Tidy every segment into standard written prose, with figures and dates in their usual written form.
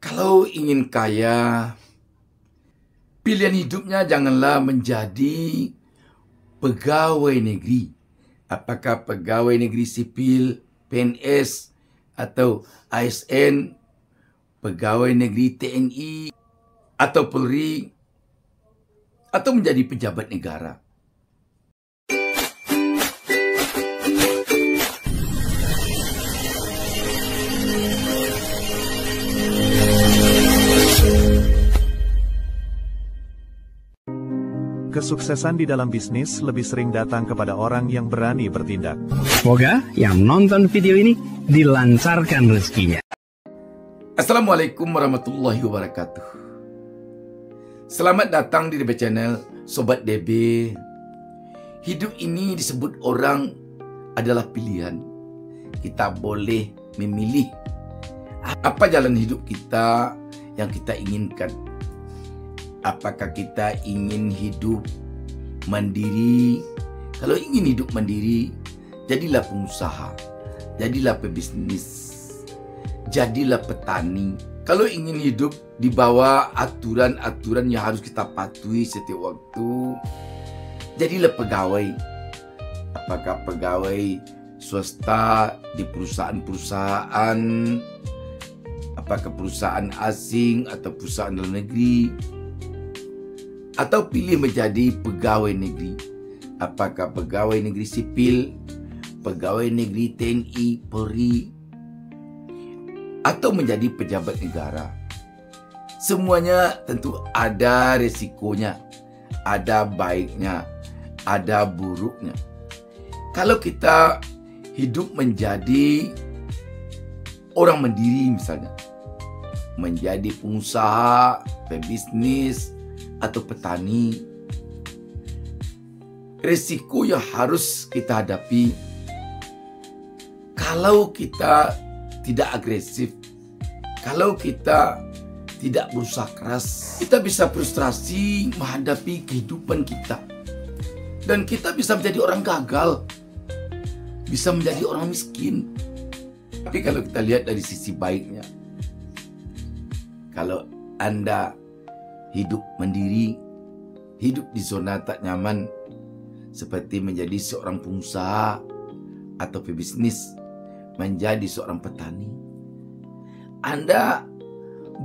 Kalau ingin kaya, pilihan hidupnya janganlah menjadi pegawai negeri. Apakah pegawai negeri sipil, PNS, atau ASN, pegawai negeri TNI, atau Polri, atau menjadi pejabat negara. Kesuksesan di dalam bisnis lebih sering datang kepada orang yang berani bertindak. Semoga yang nonton video ini dilancarkan rezekinya. Assalamualaikum warahmatullahi wabarakatuh. Selamat datang di DB Channel, Sobat DB. Hidup ini disebut orang adalah pilihan. Kita boleh memilih apa jalan hidup kita yang kita inginkan. Apakah kita ingin hidup mandiri? Kalau ingin hidup mandiri, jadilah pengusaha, jadilah pebisnis, jadilah petani. Kalau ingin hidup di bawah aturan-aturan yang harus kita patuhi setiap waktu, jadilah pegawai. Apakah pegawai swasta di perusahaan-perusahaan, apakah perusahaan asing atau perusahaan dalam negeri, atau pilih menjadi pegawai negeri. Apakah pegawai negeri sipil, pegawai negeri TNI, Polri, atau menjadi pejabat negara. Semuanya tentu ada resikonya, ada baiknya, ada buruknya. Kalau kita hidup menjadi orang mandiri misalnya, menjadi pengusaha, pebisnis, atau petani, resiko yang harus kita hadapi kalau kita tidak agresif, kalau kita tidak berusaha keras, kita bisa frustrasi menghadapi kehidupan kita, dan kita bisa menjadi orang gagal, bisa menjadi orang miskin. Tapi kalau kita lihat dari sisi baiknya, kalau Anda hidup mandiri, hidup di zona tak nyaman, seperti menjadi seorang pengusaha atau pebisnis, menjadi seorang petani, Anda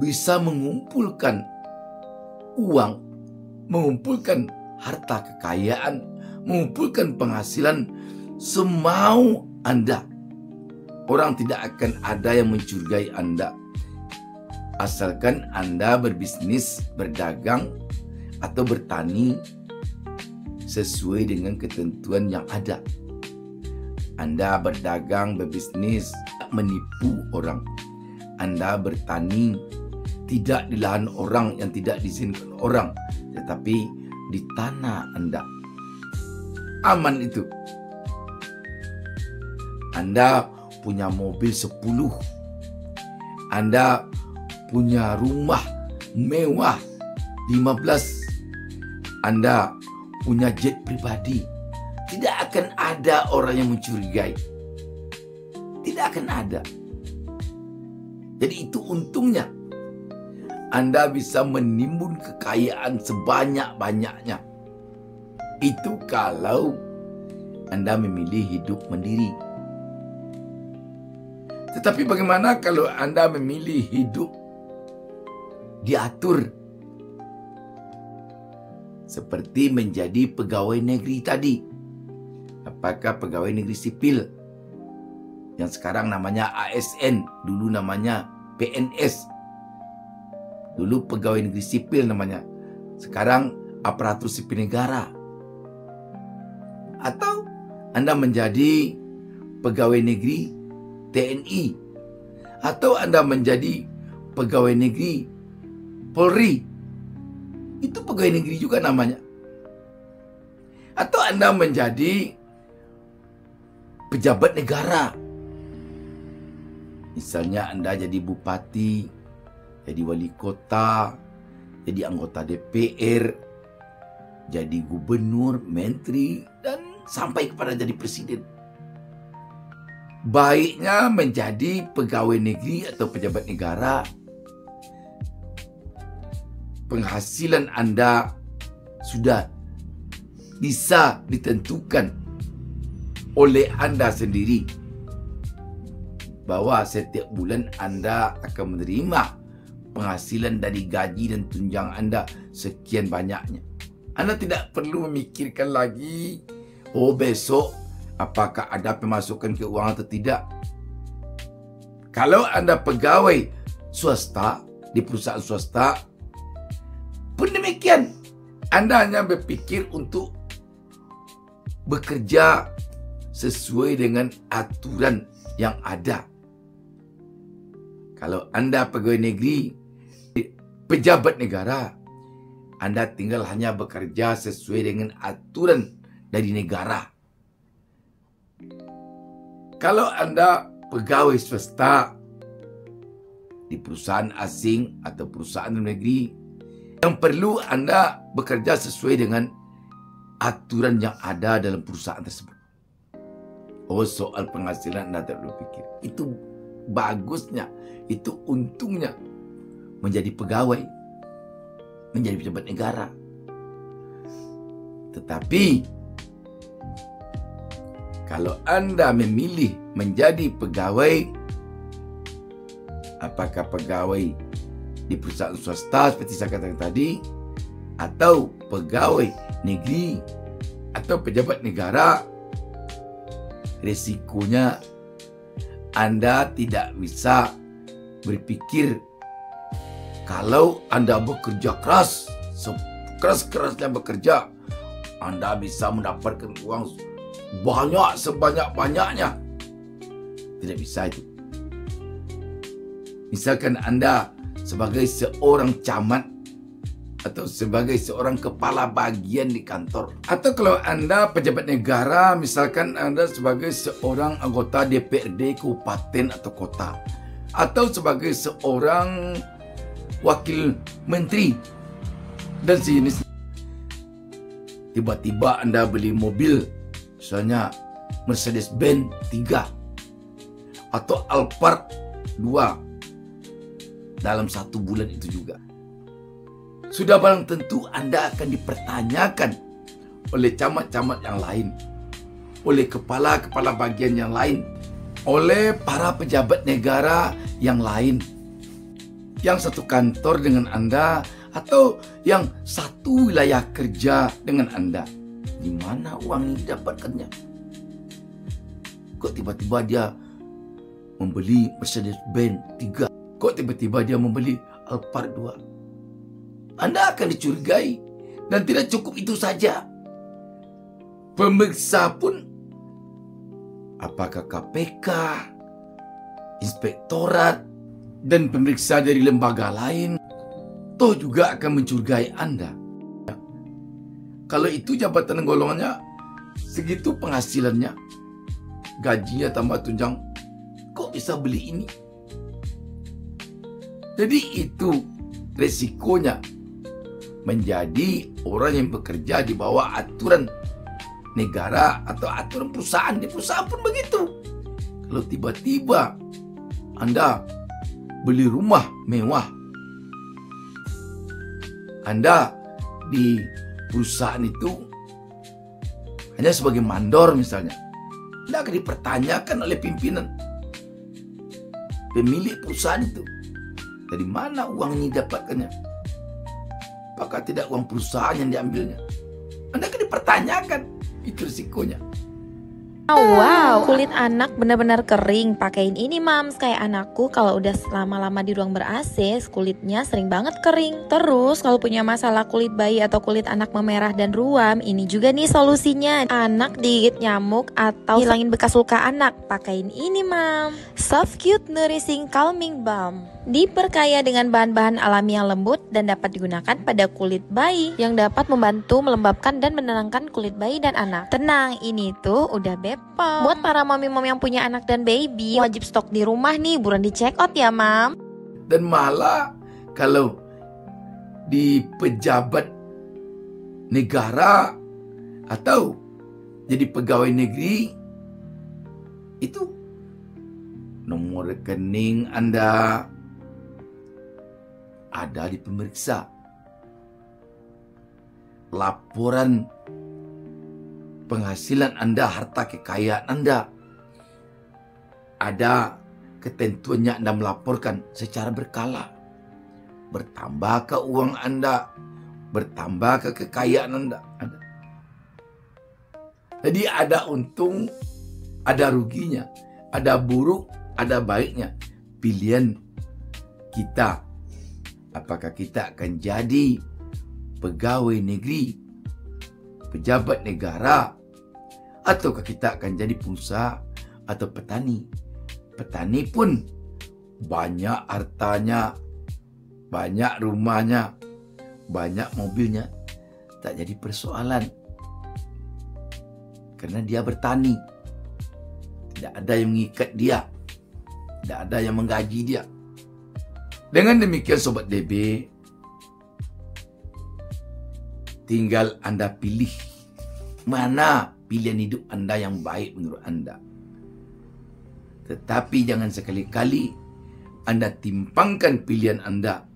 bisa mengumpulkan uang, mengumpulkan harta kekayaan, mengumpulkan penghasilan semau Anda. Orang tidak akan ada yang mencurigai Anda, asalkan Anda berbisnis, berdagang, atau bertani sesuai dengan ketentuan yang ada. Anda berdagang, berbisnis, tidak menipu orang. Anda bertani tidak di lahan orang yang tidak diizinkan orang, tetapi di tanah Anda. Aman itu. Anda punya mobil 10. Anda punya rumah mewah 15. Anda punya jet pribadi. Tidak akan ada orang yang mencurigai. Tidak akan ada. Jadi itu untungnya. Anda bisa menimbun kekayaan sebanyak-banyaknya. Itu kalau Anda memilih hidup mandiri. Tetapi bagaimana kalau Anda memilih hidup diatur, seperti menjadi pegawai negeri tadi? Apakah pegawai negeri sipil yang sekarang namanya ASN, dulu namanya PNS, dulu pegawai negeri sipil namanya, sekarang aparatur sipil negara? Atau Anda menjadi pegawai negeri TNI, atau Anda menjadi pegawai negeri Polri, itu pegawai negeri juga namanya. Atau Anda menjadi pejabat negara, misalnya Anda jadi bupati, jadi wali kota, jadi anggota DPR, jadi gubernur, menteri, dan sampai kepada jadi presiden. Baiknya menjadi pegawai negeri atau pejabat negara penghasilan Anda sudah bisa ditentukan oleh Anda sendiri, bahwa setiap bulan Anda akan menerima penghasilan dari gaji dan tunjangan Anda sekian banyaknya. Anda tidak perlu memikirkan lagi, oh besok apakah ada pemasukan keuangan atau tidak. Kalau Anda pegawai swasta di perusahaan swasta pun demikian. Anda hanya berpikir untuk bekerja sesuai dengan aturan yang ada. Kalau Anda pegawai negeri, pejabat negara, Anda tinggal hanya bekerja sesuai dengan aturan dari negara. Kalau Anda pegawai swasta di perusahaan asing atau perusahaan negeri, yang perlu Anda bekerja sesuai dengan aturan yang ada dalam perusahaan tersebut. Oh, soal penghasilan Anda tidak perlu pikir. Itu bagusnya, itu untungnya menjadi pegawai, menjadi pejabat negara. Tetapi kalau Anda memilih menjadi pegawai, apakah pegawai di perusahaan swasta seperti saya katakan tadi, atau pegawai negeri, atau pejabat negara, risikonya Anda tidak bisa berpikir kalau Anda bekerja keras, sekeras-kerasnya bekerja, Anda bisa mendapatkan uang banyak sebanyak-banyaknya. Tidak bisa itu. Misalkan Anda sebagai seorang camat atau sebagai seorang kepala bagian di kantor, atau kalau Anda pejabat negara, misalkan Anda sebagai seorang anggota DPRD kabupaten atau kota, atau sebagai seorang wakil menteri dan sejenis. Tiba-tiba Anda beli mobil, misalnya Mercedes-Benz 3 atau Alphard 2 dalam 1 bulan itu juga. Sudah barang tentu Anda akan dipertanyakan oleh camat-camat yang lain, oleh kepala-kepala bagian yang lain, oleh para pejabat negara yang lain, yang satu kantor dengan Anda atau yang satu wilayah kerja dengan Anda. Di mana uang ini didapatkannya? Kok tiba-tiba dia membeli Mercedes-Benz 3? Kok tiba-tiba dia membeli Alphard 2? Anda akan dicurigai. Dan tidak cukup itu saja. Pemeriksa pun, apakah KPK, inspektorat, dan pemeriksa dari lembaga lain, toh juga akan mencurigai Anda. Kalau itu jabatan golongannya segitu penghasilannya, gajinya tambah tunjang, kok bisa beli ini? Jadi itu resikonya menjadi orang yang bekerja di bawah aturan negara atau aturan perusahaan. Di perusahaan pun begitu. Kalau tiba-tiba Anda beli rumah mewah, Anda di perusahaan itu hanya sebagai mandor misalnya, Anda akan dipertanyakan oleh pimpinan, pemilik perusahaan itu. Dari mana uang ini dapatkannya? Apakah tidak uang perusahaan yang diambilnya? Anda akan dipertanyakan. Itu risikonya. Wow, kulit anak benar-benar kering. Pakein ini mams, kayak anakku kalau udah lama-lama di ruang ber-AC, kulitnya sering banget kering. Terus kalau punya masalah kulit bayi atau kulit anak memerah dan ruam, ini juga nih solusinya. Anak digigit nyamuk atau hilangin bekas luka anak, pakein ini mam. Soft Cute Nourishing Calming Balm. Diperkaya dengan bahan-bahan alami yang lembut dan dapat digunakan pada kulit bayi, yang dapat membantu melembabkan dan menenangkan kulit bayi dan anak. Tenang, ini tuh udah bebas. Buat para mami-mom yang punya anak dan baby, wajib stok di rumah nih, buruan di check out ya mam. Dan malah kalau di pejabat negara atau jadi pegawai negeri, itu nomor rekening Anda ada di pemeriksa. laporan penghasilan Anda, harta kekayaan Anda. Ada ketentuannya Anda melaporkan secara berkala. Bertambah ke uang Anda, bertambah ke kekayaan Anda. Jadi ada untung, ada ruginya, ada buruk, ada baiknya. Pilihan kita, apakah kita akan jadi pegawai negeri, pejabat negara, ataukah kita akan jadi pengusaha atau petani. Petani pun banyak hartanya, banyak rumahnya, banyak mobilnya, tak jadi persoalan. Karena dia bertani. Tidak ada yang mengikat dia. Tidak ada yang menggaji dia. Dengan demikian Sobat DB, tinggal Anda pilih mana pilihan hidup Anda yang baik menurut Anda. Tetapi jangan sekali-kali Anda timpangkan pilihan Anda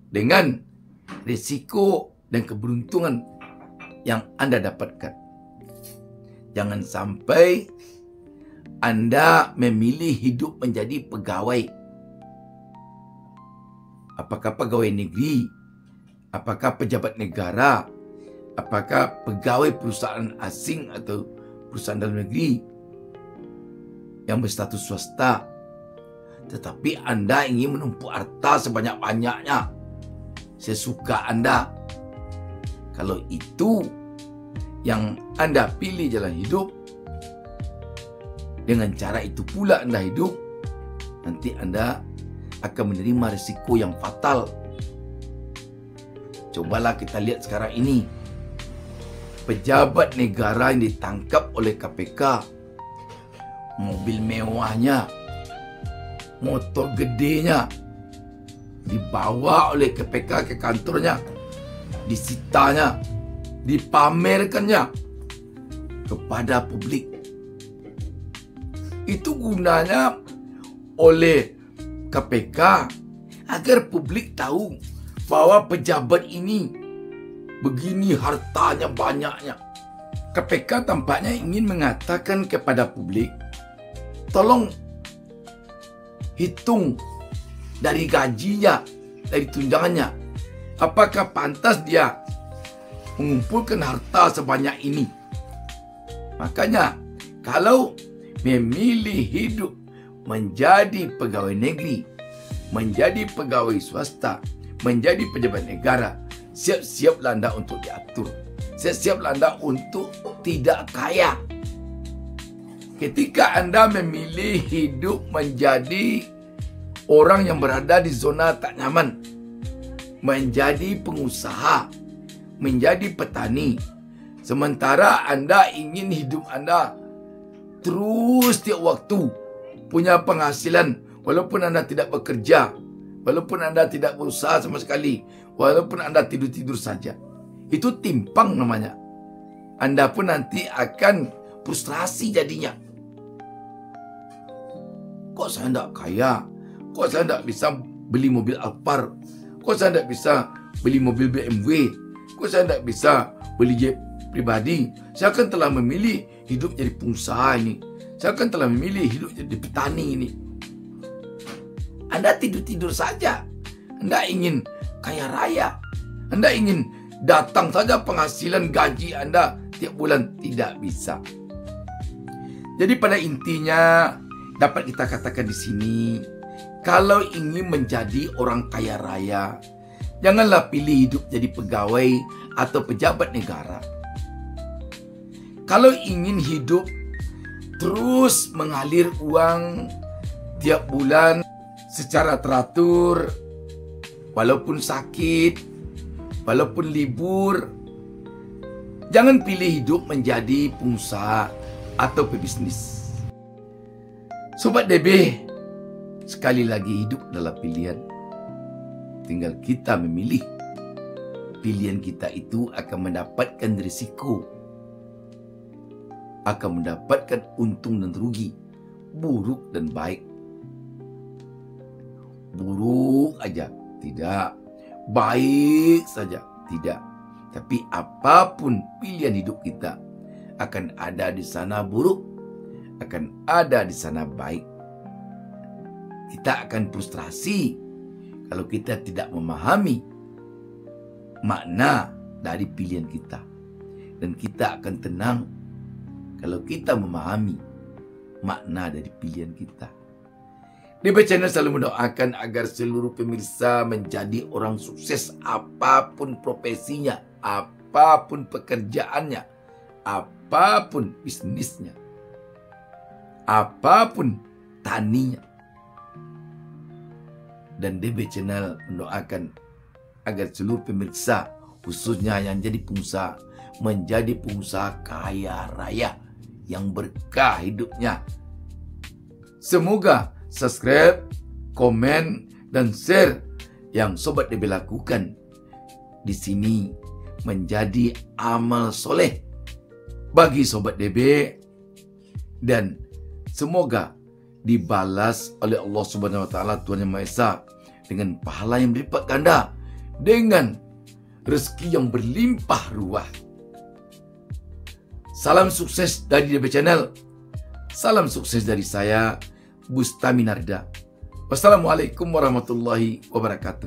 dengan risiko dan keberuntungan yang Anda dapatkan. Jangan sampai Anda memilih hidup menjadi pegawai. Apakah pegawai negeri? Apakah pejabat negara? Apakah pegawai perusahaan asing atau perusahaan dalam negeri yang berstatus swasta? Tetapi Anda ingin menumpuk harta sebanyak-banyaknya sesuka Anda. Kalau itu yang Anda pilih jalan hidup, dengan cara itu pula Anda hidup, nanti Anda akan menerima risiko yang fatal. Cobalah kita lihat sekarang ini. Pejabat negara yang ditangkap oleh KPK, mobil mewahnya, motor gedenya, dibawa oleh KPK ke kantornya, disitanya, dipamerkannya kepada publik. Itu gunanya oleh KPK agar publik tahu bahwa pejabat ini begini hartanya banyaknya. KPK tampaknya ingin mengatakan kepada publik, tolong hitung dari gajinya, dari tunjangannya, apakah pantas dia mengumpulkan harta sebanyak ini. Makanya kalau memilih hidup menjadi pegawai negeri, menjadi pegawai swasta, menjadi pejabat negara, siap-siaplah Anda untuk diatur. Siap-siaplah Anda untuk tidak kaya. Ketika Anda memilih hidup menjadi orang yang berada di zona tak nyaman, menjadi pengusaha, menjadi petani, sementara Anda ingin hidup Anda terus tiap waktu punya penghasilan, walaupun Anda tidak bekerja, walaupun Anda tidak berusaha sama sekali, walaupun Anda tidur-tidur saja. Itu timpang namanya. Anda pun nanti akan frustrasi jadinya. Kok saya tidak kaya? Kok saya tidak bisa beli mobil Alphard? Kok saya tidak bisa beli mobil BMW? Kok saya tidak bisa beli jet pribadi? Saya kan telah memilih hidup jadi pengusaha ini. Saya kan telah memilih hidup jadi petani ini. Anda tidur-tidur saja. Anda ingin kaya raya. Anda ingin datang saja penghasilan gaji Anda tiap bulan. Tidak bisa. Jadi pada intinya dapat kita katakan di sini, kalau ingin menjadi orang kaya raya, janganlah pilih hidup jadi pegawai atau pejabat negara. Kalau ingin hidup terus mengalir uang tiap bulan secara teratur, walaupun sakit, walaupun libur, jangan pilih hidup menjadi pengusaha atau pebisnis. Sobat DB, sekali lagi hidup adalah pilihan. Tinggal kita memilih. Pilihan kita itu akan mendapatkan risiko, akan mendapatkan untung dan rugi, buruk dan baik. Buruk aja, tidak. Baik saja, tidak. Tapi apapun pilihan hidup kita, akan ada di sana buruk, akan ada di sana baik. Kita akan frustrasi kalau kita tidak memahami makna dari pilihan kita. Dan kita akan tenang kalau kita memahami makna dari pilihan kita. DB Channel selalu mendoakan agar seluruh pemirsa menjadi orang sukses apapun profesinya, apapun pekerjaannya, apapun bisnisnya, apapun taninya. Dan DB Channel mendoakan agar seluruh pemirsa, khususnya yang jadi pengusaha, menjadi pengusaha kaya raya yang berkah hidupnya. Semoga subscribe, komen, dan share yang Sobat DB lakukan di sini menjadi amal soleh bagi Sobat DB, dan semoga dibalas oleh Allah Subhanahu wa Ta'ala, Tuhan Yang Maha Esa, dengan pahala yang berlipat ganda, dengan rezeki yang berlimpah ruah. Salam sukses dari DB Channel. Salam sukses dari saya, Bustami Narda. Wassalamualaikum warahmatullahi wabarakatuh.